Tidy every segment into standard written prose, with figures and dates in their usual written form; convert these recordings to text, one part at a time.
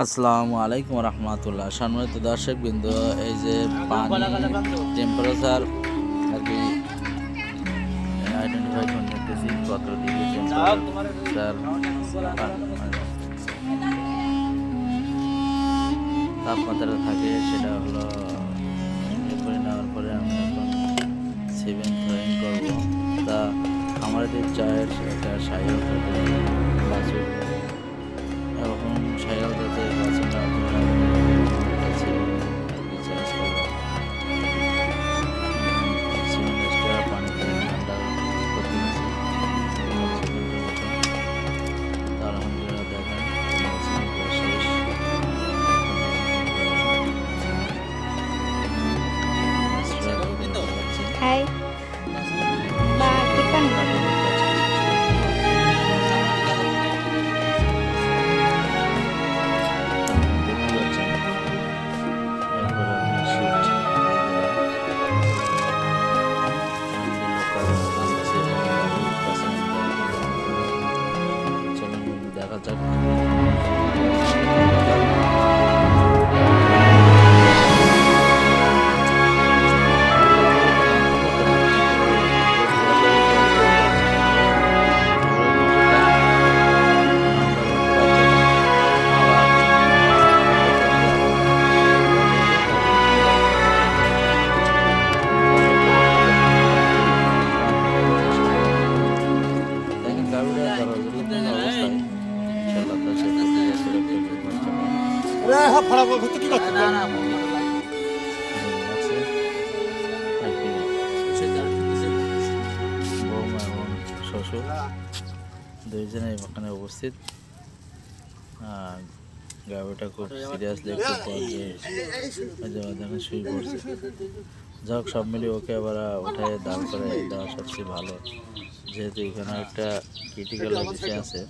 আসসালামু আলাইকুম রহমতুল্লাহ। সম্মানিত দর্শক বিন্দু, এই যে পানি টেম্পারেচার আর কি আইডেন্টিফাই করে নিতেছি কত ডিগ্রি টেম্পারেচার তাপমাত্রা থাকে, সেটা হলো করে নেওয়ার পরে আমি এখন 7 থ্রোয়িং করবো। তা আমাদের চায়ের একটা সাইকেল বাছুর এখন সাইকেল যাতে বাছুর না পানিতে ঠান্ডা করতে গেছি। আলহামদুলিল্লাহ দেখেন শেষ। Hai, Tiffany. দেখা যাক। বৌমা এবং শ্বশুর দুইজনে এখানে উপস্থিত। গাড়িটা খুব সিরিয়াসলি একটু দেখেন শুয়ে পড়ছে। যাক, সব মিলিয়ে ওকে আবার ওঠায় দাঁড় করে দেওয়া সবচেয়ে ভালো, যেহেতু এখানে একটা ক্রিটিক্যাল বিষয় আছে।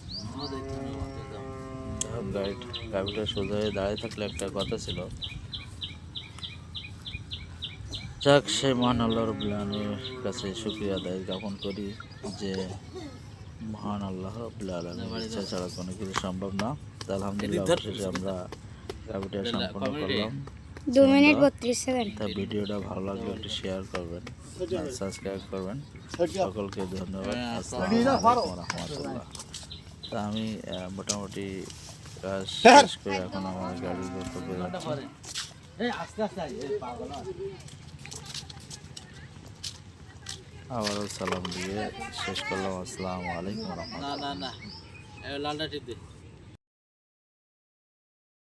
গাড়িটা সোজা হয়ে দাঁড়িয়ে থাকলে একটা কথা ছিল। যাক, সে মহান আল্লাহ রাব্বুল আলামিনের কাছে শুকরিয়া আদায় জ্ঞাপন করি যে মহান আল্লাহ রাব্বুল আলামিনের ইচ্ছা ছাড়া কোনো কিছু সম্ভব না। আলহামদুলিল্লাহ অবশেষে আমরা গাড়িটা সম্পন্ন করলাম। 2 মিনিট 32 সেকেন্ড। তা ভিডিওটা ভালো লাগলে একটু শেয়ার করবেন, সাবস্ক্রাইব করবেন। সকলকে ধন্যবাদ। আসসালামু আলাইকুম ওয়া রাহমাতুল্লাহ। তা আমি মোটামুটি কাজ শেষ করে এখন আমার গাড়ির গন্তব্যে যাচ্ছি। আবারও সালাম দিয়ে শেষ করলাম। আসসালামু আলাইকুম ওয়া রাহমাতুল্লাহ। না লালটা টিপ দে।